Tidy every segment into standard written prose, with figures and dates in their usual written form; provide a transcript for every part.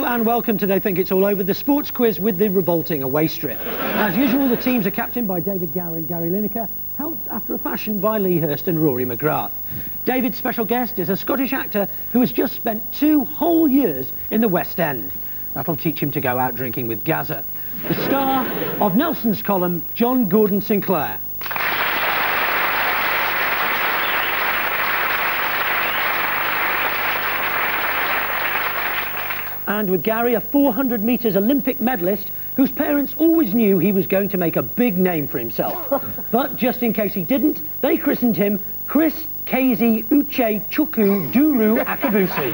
and welcome to They Think It's All Over, the sports quiz with the revolting away strip. As usual, the teams are captained by David Gower and Gary Lineker, helped after a fashion by Lee Hurst and Rory McGrath. David's special guest is a Scottish actor who has just spent 2 whole years in the West End. That'll teach him to go out drinking with Gazza. The star of Nelson's column, John Gordon Sinclair. And with Gary, a 400 metres Olympic medalist whose parents always knew he was going to make a big name for himself. But just in case he didn't, they christened him Kris Uche Chukwu Duru Akabusi.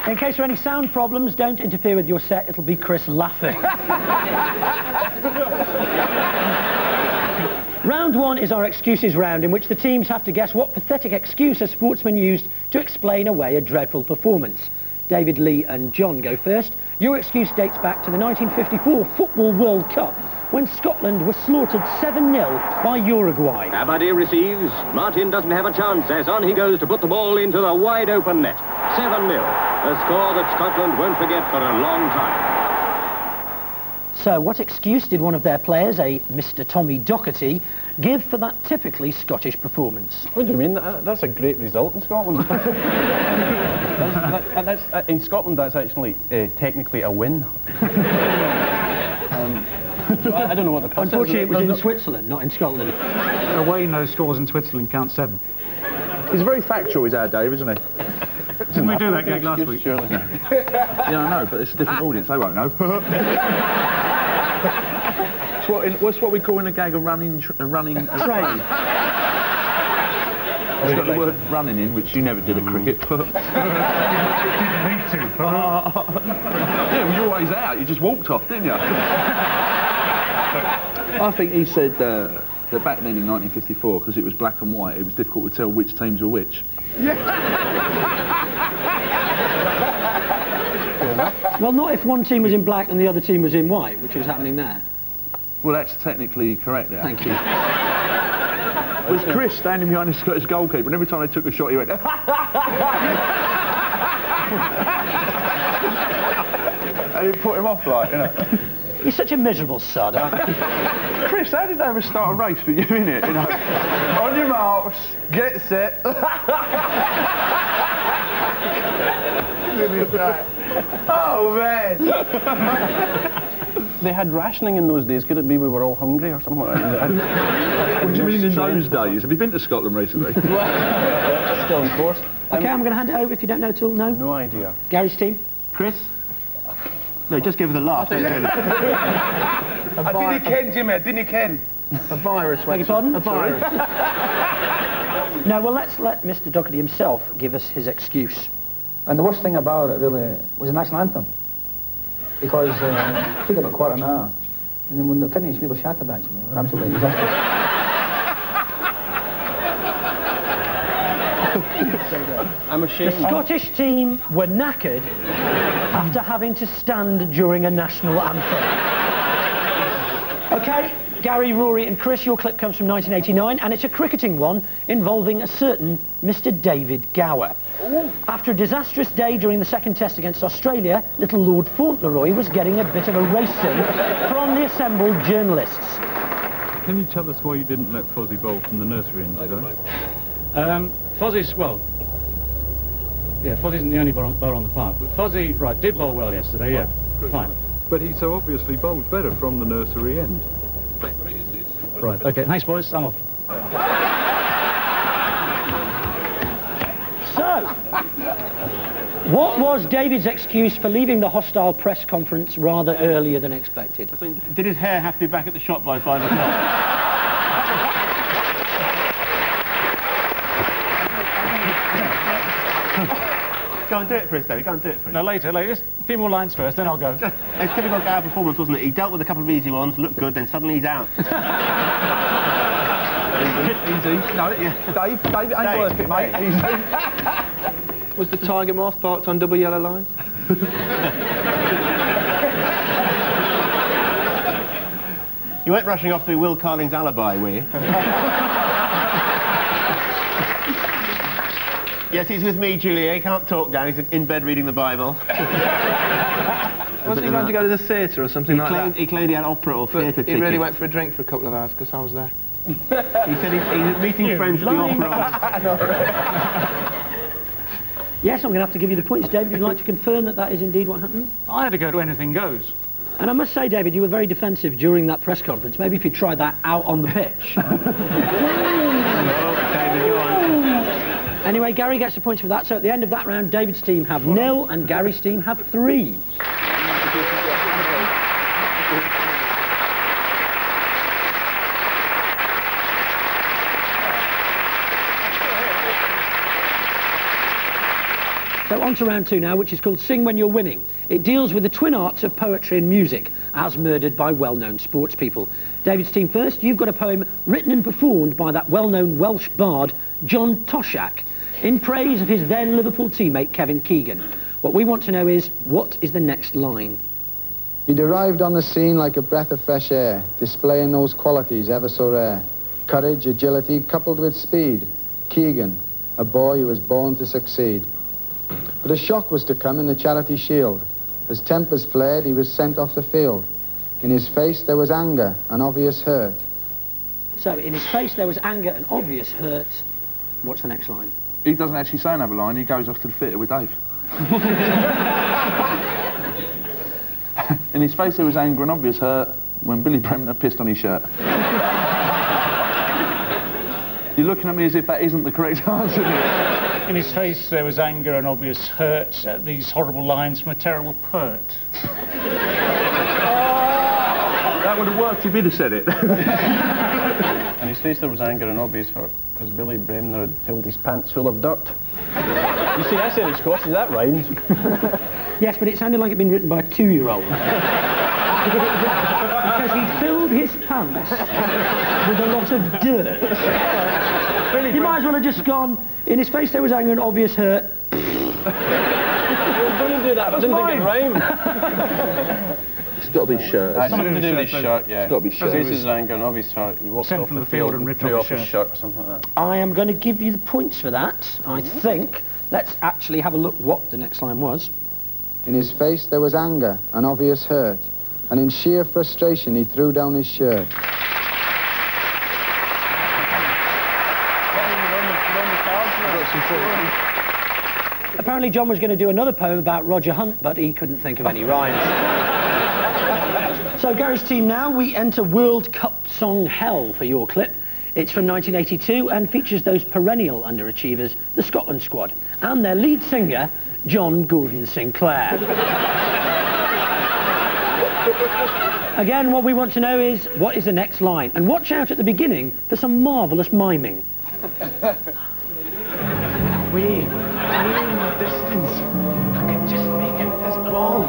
In case there are any sound problems, don't interfere with your set, it'll be Kris laughing. Round 1 is our excuses round, in which the teams have to guess what pathetic excuse a sportsman used to explain away a dreadful performance. David, Lee and John go first. Your excuse dates back to the 1954 Football World Cup, when Scotland was slaughtered 7-0 by Uruguay. Abadi receives. Martin doesn't have a chance as on he goes to put the ball into the wide-open net. 7-0, a score that Scotland won't forget for a long time. So, what excuse did one of their players, a Mr. Tommy Docherty, give for that typically Scottish performance? What do you mean? That's a great result in Scotland. In Scotland, that's actually technically a win. I don't know what the plus Unfortunately, it was in Switzerland, not in Scotland. Away no scores in Switzerland count 7. He's very factual, is our Dave, isn't he? Didn't we do that gag last week? Surely. Yeah, I know, but it's a different audience, they won't know. What's what we call in a gag a running train? It's got the word running in, which you never did at cricket. Didn't need to. Yeah, well, you're always out, you just walked off, didn't you? I think he said that back then in 1954, because it was black and white, it was difficult to tell which teams were which. Well, not if one team was in black and the other team was in white, which was happening there. Well, that's technically correct there. Thank you. Was Kris standing behind the Scottish goalkeeper, and every time they took a shot, he went... and it put him off, like, you know. You're such a miserable sod, aren't you? Kris, how did they ever start a race for you, innit? You know, on your marks, get set. Oh, man. They had rationing in those days. Could it be we were all hungry or something like that? What do you mean in those days? Have you been to Scotland recently? Still in force. OK, I'm going to hand it over if you don't know at all. No? No idea. Gary's team? Kris? No, just give us a laugh. I didn't ken, Jimmy, I didn't ken. A virus. Beg your pardon? A virus. No, well, let's let Mr. Docherty himself give us his excuse. And the worst thing about it, really, was the national anthem. Because it took about a quarter of an hour. And then when they finished, we were shattered, actually. We were absolutely exhausted. I'm ashamed. The Scottish team were knackered after having to stand during a national anthem. OK, Gary, Rory and Kris, your clip comes from 1989, and it's a cricketing one involving a certain Mr. David Gower. After a disastrous day during the second test against Australia, little Lord Fauntleroy was getting a bit of a racing from the assembled journalists. Can you tell us why you didn't let Fozzie bowl from the nursery in today? Fozzie's, well, yeah, Fozzie isn't the only bowler on the park, but Fozzie, right, did bowl well yesterday, yeah, fine. But he so obviously bowled better from the nursery end. Right, OK, thanks, boys, I'm off. So, what was David's excuse for leaving the hostile press conference rather earlier than expected? Did his hair have to be back at the shop by 5 o'clock? Go and do it for us, David. Go and do it for us. No, later. Just a few more lines first, then I'll go. It's typical Gower performance, wasn't it? He dealt with a couple of easy ones, looked good, then suddenly he's out. Easy. No, yeah. Dave, it ain't worth it, mate. Easy. Was the tiger moth parked on double yellow lines? You weren't rushing off to Will Carling's alibi, were you? Yes, he's with me, Julia. He can't talk now. He's in bed reading the Bible. Wasn't he going to go to the theatre or something like that? He claimed he had opera or theatre tickets. He really went for a drink for a couple of hours because I was there. He said he's meeting friends at the opera. Yes, I'm going to have to give you the points, David. Would you like to confirm that that is indeed what happened? I had to go to anything goes. And I must say, David, you were very defensive during that press conference. Maybe if you tried that out on the pitch. David, go on. Anyway, Gary gets the points for that. So at the end of that round, David's team have 0 and Gary's team have 3. So on to round 2 now, which is called Sing When You're Winning. It deals with the twin arts of poetry and music, as murdered by well-known sports people. David's team first. You've got a poem written and performed by that well-known Welsh bard, John Toshak, in praise of his then Liverpool teammate, Kevin Keegan. What we want to know is, what is the next line? He'd arrived on the scene like a breath of fresh air, displaying those qualities ever so rare. Courage, agility, coupled with speed. Keegan, a boy who was born to succeed. But a shock was to come in the Charity Shield. As tempers flared, he was sent off the field. In his face there was anger and obvious hurt. So in his face there was anger and obvious hurt. What's the next line? He doesn't actually say another line, he goes off to the theatre with Dave. In his face there was anger and obvious hurt when Billy Bremner pissed on his shirt. You're looking at me as if that isn't the correct answer. In his face there was anger and obvious hurt at these horrible lines from a terrible poet. That would have worked if he'd have said it. In his face there was anger and obvious hurt because Billy Bremner had filled his pants full of dirt. You see, I said it's Scottish, that rhymed. Yes, but it sounded like it'd been written by a 2-year-old. Because he filled his pants with a lot of dirt. You might as well have just gone, in his face there was anger and obvious hurt. I was going to do that, but didn't think it rhymed. It's got to be shirt. Something to do with his shirt, yeah. It's got to be shirt. This is anger and obvious hurt. He walked Sent off from the field and ripped threw off his his shirt or something like that. I am going to give you the points for that, I think. Let's actually have a look what the next line was. In his face there was anger and obvious hurt, and in sheer frustration he threw down his shirt. Apparently John was going to do another poem about Roger Hunt, but he couldn't think of any rhymes. So Gary's team now, we enter World Cup song Hell for your clip. It's from 1982 and features those perennial underachievers, the Scotland squad, and their lead singer, John Gordon Sinclair. Again, what we want to know is, what is the next line? And watch out at the beginning for some marvellous miming. Way in the distance, I can just make out this ball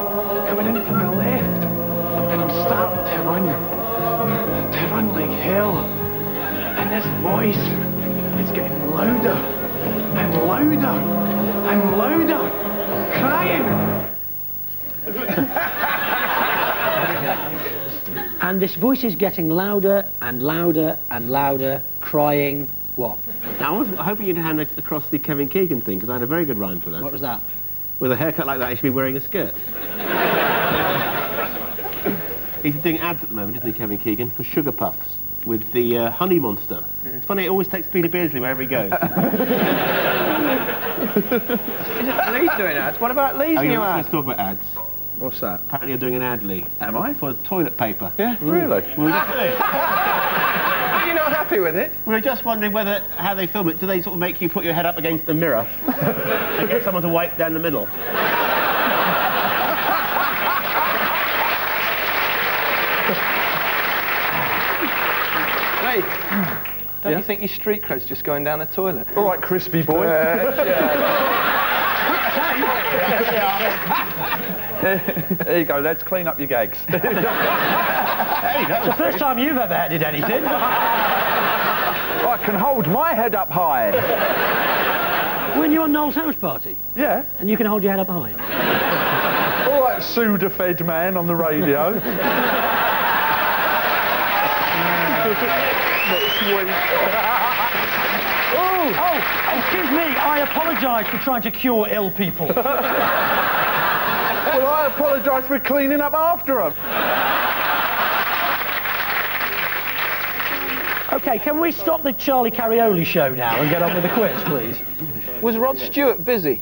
coming in from the left, and I'm starting to run like hell. And this voice is getting louder and louder and louder, crying. And this voice is getting louder and louder and louder, crying what? Now, I was hoping you'd hand across the Kevin Keegan thing, because I had a very good rhyme for that. What was that? With a haircut like that, he should be wearing a skirt. He's doing ads at the moment, isn't he, Kevin Keegan, for Sugar Puffs with the honey monster. Yeah. It's funny, it always takes Peter Beardsley wherever he goes. Isn't Lee doing ads? What about Lee's new ad? Let's talk about ads. What's that? Apparently you're doing an ad, Lee. Am I? For toilet paper. Yeah, really? Are you not happy with it? We were just wondering how they film it. Do they sort of make you put your head up against the mirror and get someone to wipe down the middle? Lee, don't you think your street cred's just going down the toilet? All right, crispy boy. There you go, lads, clean up your gags. It's the first time you've ever headed anything. I can hold my head up high. When you're on Noel's house party? Yeah. And you can hold your head up high? All right, Sudafed man on the radio. Oh, excuse me, I apologise for trying to cure ill people. Well, I apologise for cleaning up after them. OK, can we stop the Charlie Carioli show now and get on with the quiz, please? Was Rod Stewart busy?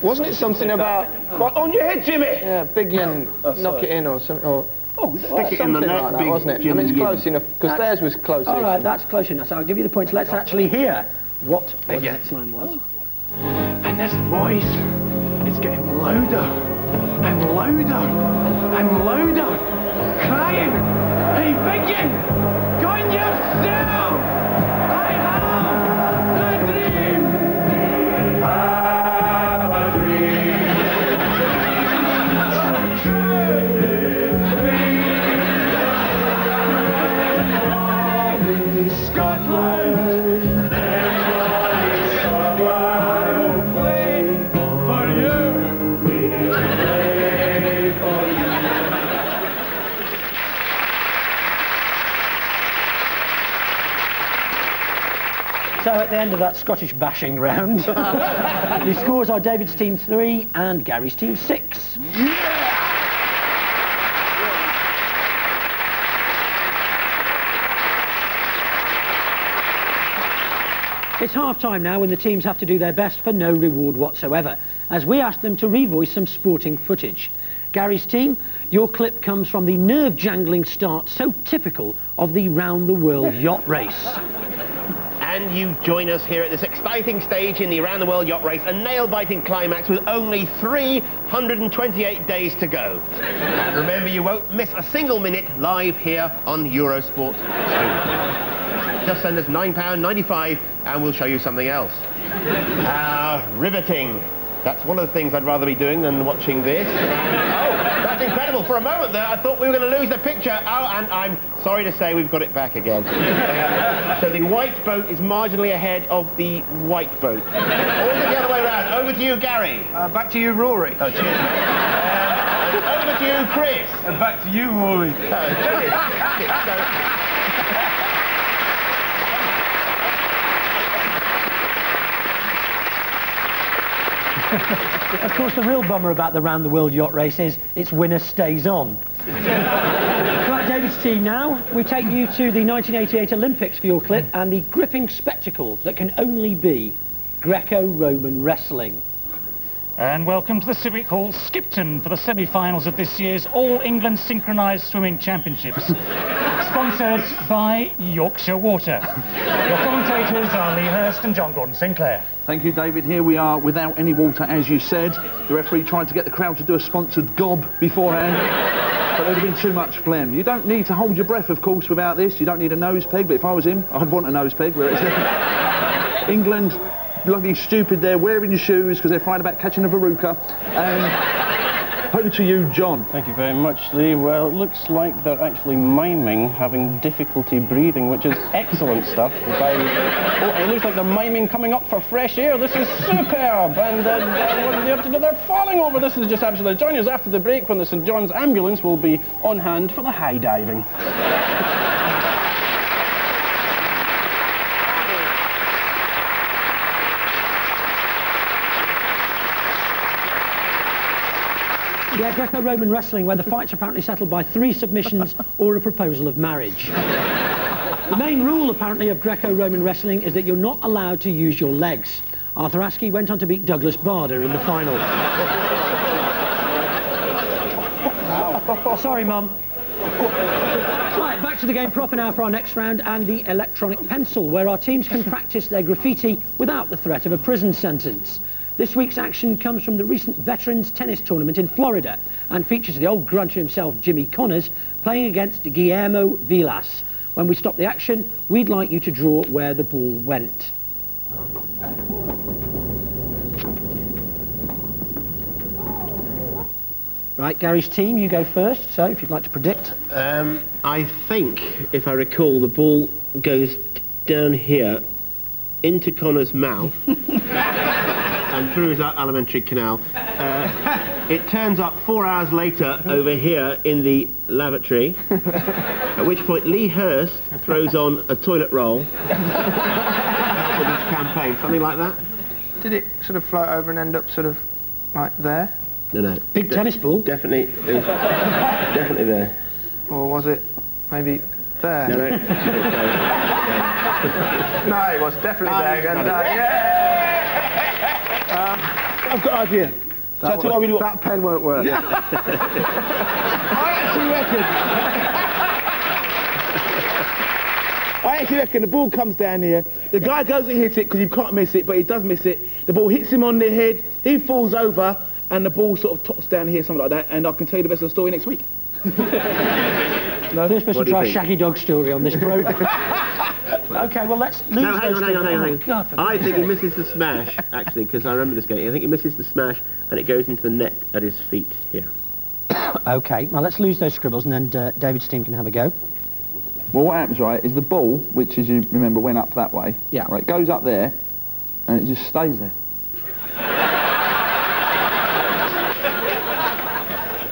Wasn't it something about... On your head, Jimmy! Yeah, Big Yen, knock it in or something, or... Stick it in the net, like that, Big wasn't it? Jimmy I mean, it's Yen. close enough, because theirs was close All enough. right, that's close enough. So I'll give you the points. Let's actually hear what Big Yen's line was. And this voice, it's getting louder and louder and louder, crying, "Hey, Big Yen, join yourself! I have a dream! I have a dream! Scotland, Scotland will play for you. We'll play for you. So at the end of that Scottish bashing round, the scores are David's team 3 and Gary's team 6. It's half-time now when the teams have to do their best for no reward whatsoever, as we ask them to revoice some sporting footage. Gary's team, your clip comes from the nerve-jangling start so typical of the round-the-world yacht race. And you join us here at this exciting stage in the Around the World Yacht Race, a nail-biting climax with only 328 days to go. Remember, you won't miss a single minute live here on Eurosport 2. Just send us £9.95 and we'll show you something else. Riveting. That's one of the things I'd rather be doing than watching this. Oh, that's incredible. For a moment there, I thought we were going to lose the picture. Oh, and I'm sorry to say we've got it back again. So the white boat is marginally ahead of the white boat. Or is it the other way around? Over to you, Gary. Back to you, Rory. Oh, cheers. Over to you, Chris. Back to you, Rory. Cheers. Of course, the real bummer about the Round the World Yacht Race is its winner stays on. Right, David's team now. We take you to the 1988 Olympics for your clip and the gripping spectacle that can only be Greco-Roman wrestling. And welcome to the Civic Hall, Skipton, for the semi-finals of this year's All England Synchronised Swimming Championships. Sponsored by Yorkshire Water. Your commentators are Lee Hurst and John Gordon Sinclair. Thank you, David. Here we are without any water, as you said. The referee tried to get the crowd to do a sponsored gob beforehand, but there'd have been too much phlegm. You don't need to hold your breath, of course, without this. You don't need a nose peg, but if I was him, I'd want a nose peg. Where it's England, bloody stupid there, wearing your shoes because they're frightened about catching a verruca. Over to you, John. Thank you very much, Lee. Well, it looks like they're actually miming having difficulty breathing, which is excellent stuff. It looks like they're miming coming up for fresh air. This is superb. And what are they up to do? They're falling over. This is just absolutely... Join us after the break when the St John's ambulance will be on hand for the high diving. Yeah, Greco-Roman wrestling, where the fight's apparently settled by 3 submissions or a proposal of marriage. The main rule, apparently, of Greco-Roman wrestling is that you're not allowed to use your legs. Arthur Askey went on to beat Douglas Bader in the final. Sorry, Mum. Right, back to the game proper now for our next round and the electronic pencil, where our teams can practice their graffiti without the threat of a prison sentence. This week's action comes from the recent Veterans Tennis Tournament in Florida and features the old grunter himself, Jimmy Connors, playing against Guillermo Vilas. When we stop the action, we'd like you to draw where the ball went. Right, Gary's team, you go first, so if you'd like to predict. I think, if I recall, the ball goes down here into Connor's mouth and through his alimentary canal. It turns up 4 hours later over here in the lavatory, at which point Lee Hurst throws on a toilet roll with his campaign, something like that. Did it sort of float over and end up sort of like there? No. Big tennis ball? Definitely, it was definitely there. Or was it maybe there? No. No, it was definitely there. I've got an idea. That pen won't work. Yeah. I actually reckon the ball comes down here, the guy goes and hits it because you can't miss it, but he does miss it. The ball hits him on the head, he falls over, and the ball sort of tops down here, something like that, and I can tell you the rest of the story next week. No, first person to try a Shaggy Dog story on this programme. Okay, well, let's lose No, hang on. God, I think he misses the smash, actually, because I remember this game. I think he misses the smash, and it goes into the net at his feet here. Okay, well, let's lose those scribbles, and then David's team can have a go. Well, what happens, right, is the ball, which, as you remember, went up that way. Yeah. Right, goes up there, and it just stays there.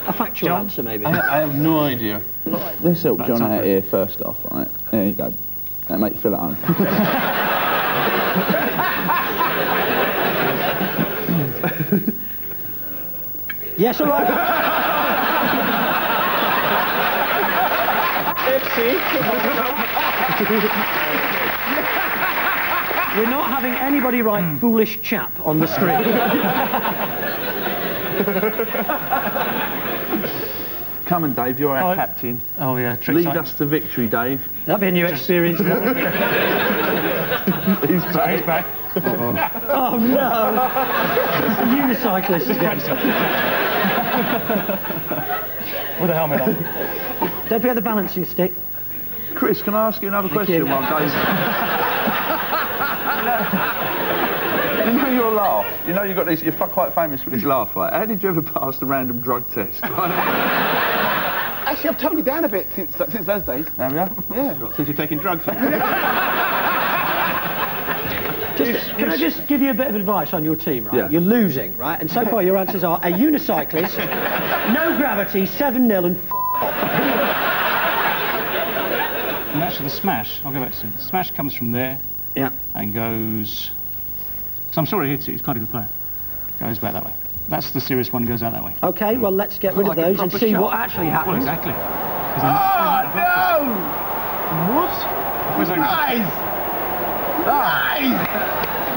A factual answer, maybe. I have no idea. Let's help John out here first off, right? There you go. That'll make you feel at home. Yes, all right. We're not having anybody write foolish chap on the screen. Come on, Dave, you're our captain. Oh, yeah. Lead us to victory, Dave. That'll be a new experience. He's back. He's back. Oh, no. It's the unicyclist again. With a helmet on. Don't forget the balancing stick. Chris, can I ask you another question while Dave's... You know your laugh. You know you've got these... You're quite famous for this laugh, right? How did you ever pass the random drug test? Actually, I've toned it down a bit since those days. Have you? Yeah. Since you're taking drugs. Can I just give you a bit of advice on your team, right? Yeah. You're losing, right? And so far your answers are a unicyclist, no gravity, 7-0 and And actually the smash, I'll go back to it. The smash comes from there. Yeah. And goes... So I'm sure he hits it, he's quite a good player. Goes back that way. That's the serious one, goes out that way. Okay, well, let's get rid of those and see what actually happens. Well, exactly. Oh, no! What? Nice!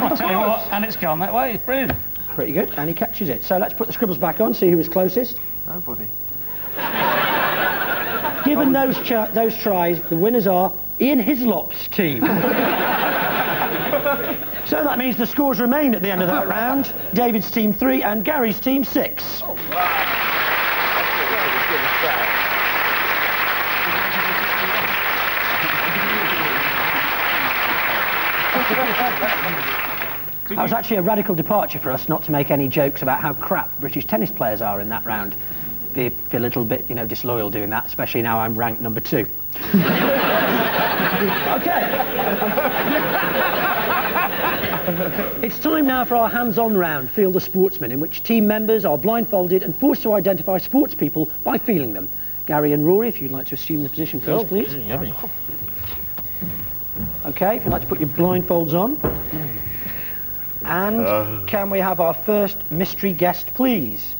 I'll tell you what, and it's gone that way. Brilliant. Pretty good, and he catches it. So let's put the scribbles back on, see who was closest. Nobody. Given those tries, the winners are Ian Hislop's team. So that means the scores remain at the end of that round. David's team 3 and Gary's team 6. Oh, wow. That was actually a radical departure for us not to make any jokes about how crap British tennis players are in that round. They feel a little bit, you know, disloyal doing that, especially now I'm ranked number 2. Okay. It's time now for our hands-on round, Field the Sportsman, in which team members are blindfolded and forced to identify sports people by feeling them. Gary and Rory, if you'd like to assume the position first, please. Yummy. Okay, if you'd like to put your blindfolds on. And can we have our first mystery guest, please?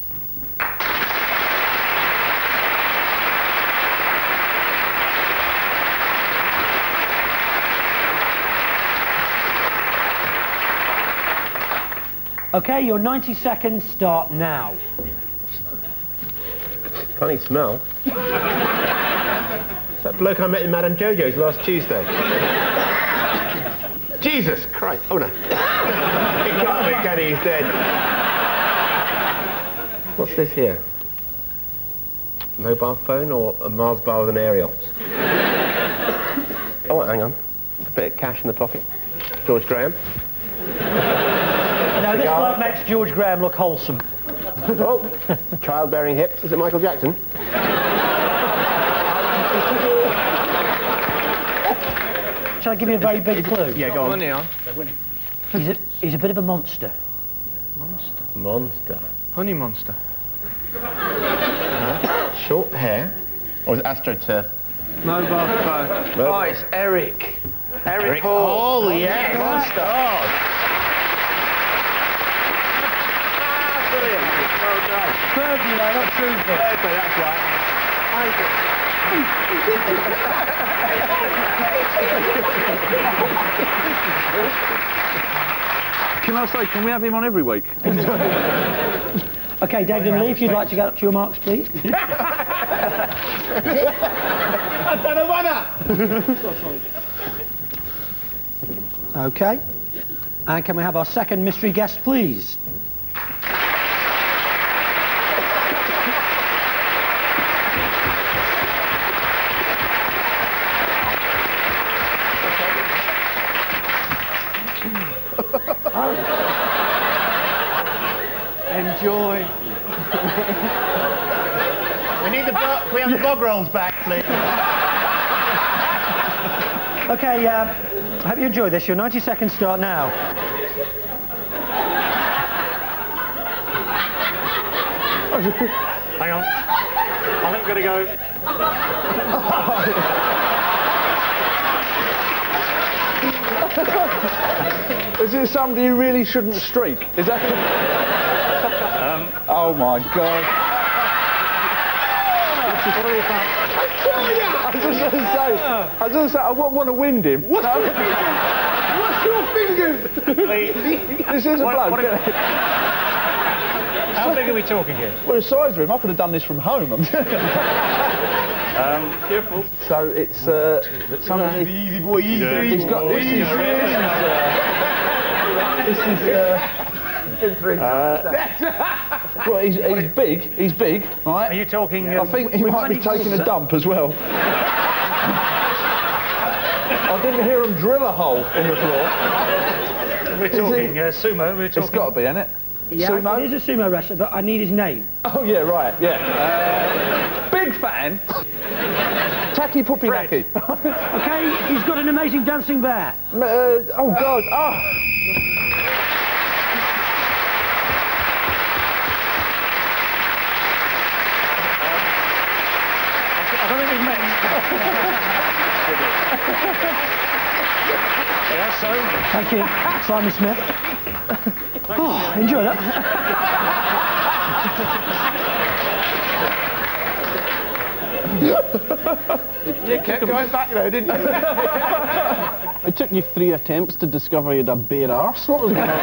Okay, your 90 seconds start now. Funny smell. That bloke I met in Madame Jojo's last Tuesday. Jesus Christ. Oh, no. He can't be, can he? He's dead. What's this here? Mobile phone or a Mars bar with an aerial? Oh, hang on. A bit of cash in the pocket. George Graham. No, this bloke makes George Graham look wholesome. Oh, childbearing hips. Is it Michael Jackson? Shall I give you a very big clue? Yeah, go on. Money on. He's a bit of a monster. Monster. Monster. Honey monster. Short hair. Or is it AstroTurf? Mobile phone. Oh, it's Eric. Eric Hall. Oh, yeah. Monster. Brilliant. Well done. Fergie, though, not Truthful. Okay, that's right. Can I say, can we have him on every week? OK, David and Lee, if you'd like to get up to your marks, please. I've done a winner! OK. And can we have our second mystery guest, please? Enjoy. We need the can we have the bog rolls back, please? OK, I hope you enjoy this. Your 90 seconds start now. Hang on. I think we're going to go. Is it somebody who really shouldn't streak? Is that... oh, my God. I was just going to say, I wouldn't want to wind him. What's your fingers? This is a bloke. How big are we talking here? Well, the size of him, I could have done this from home. Careful. So it's somebody... Easy boy, easy. He's got... This is well, he's big. He's big, right? Are you talking... I think he might be taking a dump as well. I didn't hear him drill a hole in the floor. We're talking sumo. We're talking... It's got to be, isn't it? Yeah, sumo? It is a sumo wrestler, but I need his name. Oh, yeah, right, yeah. Big fan. Tacky Puppy Nacky. OK, he's got an amazing dancing bear. Oh, God. Oh. I don't think we've met. Yeah, so... Thank you, Simon Smith. Oh, enjoy that. You kept going back though, didn't you? It took you 3 attempts to discover you had a bare arse. What was going on?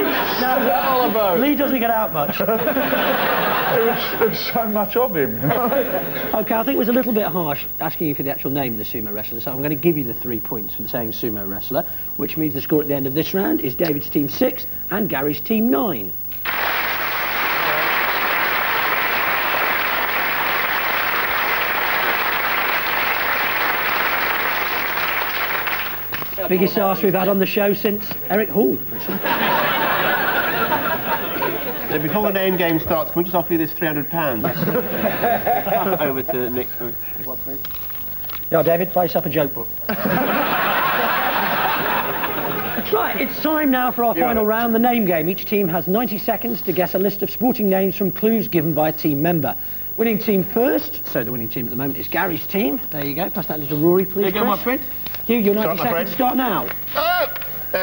What's that all about? Lee doesn't get out much. There was so much of him. OK, I think it was a little bit harsh asking you for the actual name of the sumo wrestler, so I'm going to give you the 3 points for saying sumo wrestler, which means the score at the end of this round is David's team 6 and Gary's team 9. Biggest arse we've had on the show since Eric Hall. Before the name game starts, can we just offer you this £300? Over to Nick. What, please? Yeah, David, place up a joke book. Right, it's time now for our final round, the name game. Each team has 90 seconds to guess a list of sporting names from clues given by a team member. Winning team first, so the winning team at the moment is Gary's team. There you go, pass that to Rory, please. There you go, my friend. Hugh, your 90 seconds start now.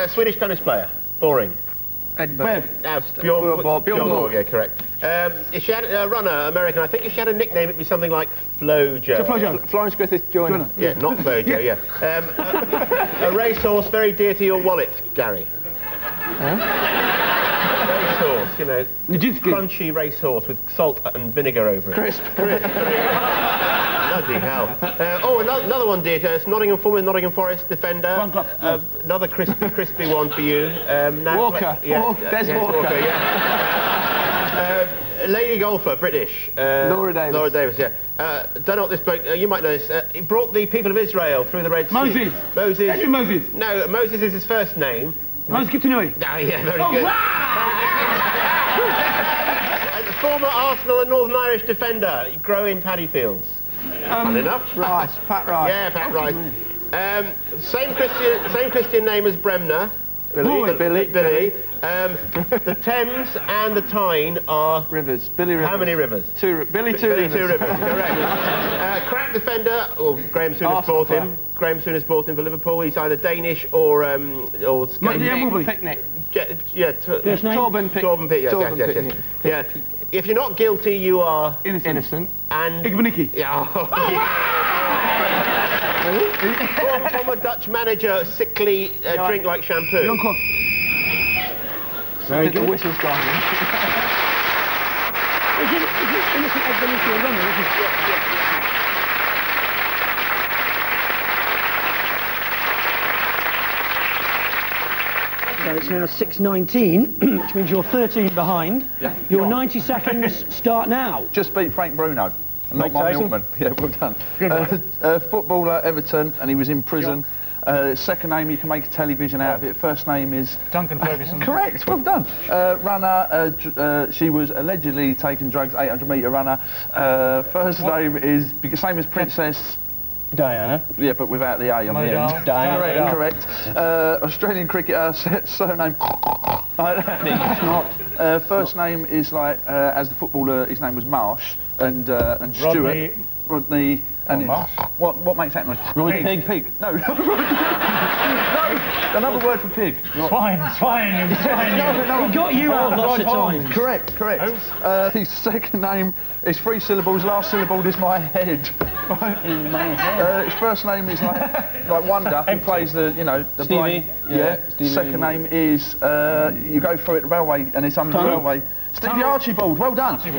Swedish tennis player. Boring. Edinburgh. Bjorn Borg, yeah, correct. If she had a runner, American, I think if she had a nickname, it'd be something like Flojo. Florence Griffith Joyner. Yeah, not Flojo, yeah. A racehorse very dear to your wallet, Gary. Racehorse, you know. Crunchy racehorse with salt and vinegar over it. Crisp. Bloody hell. Another one, dear to us. Nottingham Forest defender. Another crispy one for you. Walker. Des Walker. Yeah. Lady golfer, British. Laura Davis. Laura Davis, yeah. Don't know what this bloke... you might know this. He brought the people of Israel through the Red Sea. Moses. Edwin Moses. No, Moses is his first name. Moses Kiptanui. Oh, yeah, very good. And former Arsenal and Northern Irish defender, grow in paddy fields. Fun enough. Rice. Pat Rice. Yeah, Pat Rice. Same Christian name as Bremner. Billy. The Thames and the Tyne are... Rivers. Billy Rivers. How many rivers? Billy Two Rivers. Two rivers, correct. Crack defender, Graham Souness bought him. Graham Souness bought him for Liverpool. He's either Danish or Picnic. Torben Picnic. Yeah. If you're not guilty, you are... Innocent. And... Igmaniki. Former Dutch manager, sickly drink like shampoo. Very good. The whistle's gone. Is it innocent Igmaniki a runner, isn't it? So it's now 6:19, which means you're 13 behind. Yeah. Your 90 seconds start now. Just beat Frank Bruno. And not Mike Milkman. Yeah, well done. Good footballer, Everton, and he was in prison. Second name, you can make a television out of it. First name is... Duncan Ferguson. Correct, well done. Runner, she was allegedly taking drugs, 800-metre runner. First name is, same as Princess... Diana. Yeah, but without the A on the end. Diana. Correct. Australian cricketer, surname... It's not. First name is like, as the footballer, his name was Marsh, and Stuart. Rodney. And what makes that noise? Pig. No. No. Another word for pig. Swine. No. He got you out lots of times. Correct. His second name is 3 syllables. Last syllable is my head. In my head. His first name is like Wonder. He plays the Stevie. blind. Yeah. Stevie. Second name is you go through it the railway and it's under the railway. Stevie Archibald, well done. And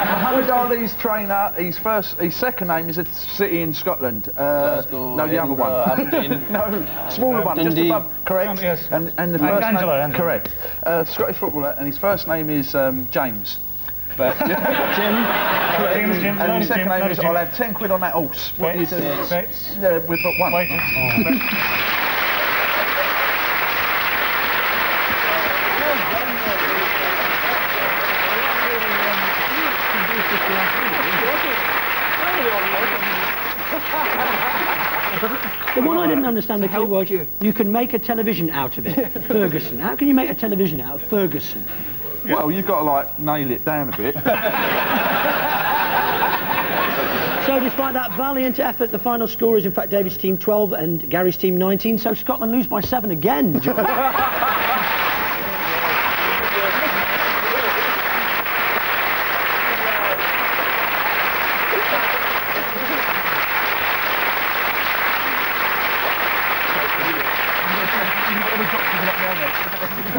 Muhammad Ali's trainer, his second name is a city in Scotland. Glasgow, no, the other one. No, smaller one, just above. Correct. Yes. And the first Angela. name, correct. Scottish footballer, and his first name is James. But Jim. And his second name is I'll have 10 quid on that horse. What is it? Yeah, we've got one. Wait. The one I didn't understand the clue was you can make a television out of it. Ferguson. How can you make a television out of Ferguson? Well, you've got to like nail it down a bit. So despite that valiant effort, the final score is in fact David's team 12 and Gary's team 19. So Scotland lose by 7 again.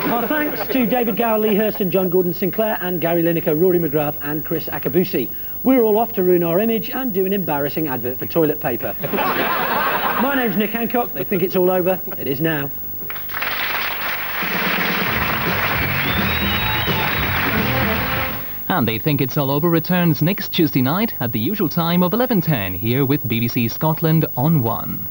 Well, thanks to David Gower, Lee Hurst and John Gordon Sinclair and Gary Lineker, Rory McGrath and Kris Akabusi. We're all off to ruin our image and do an embarrassing advert for toilet paper. My name's Nick Hancock. They think it's all over. It is now. And They Think It's All Over returns next Tuesday night at the usual time of 11:10 here with BBC Scotland on 1.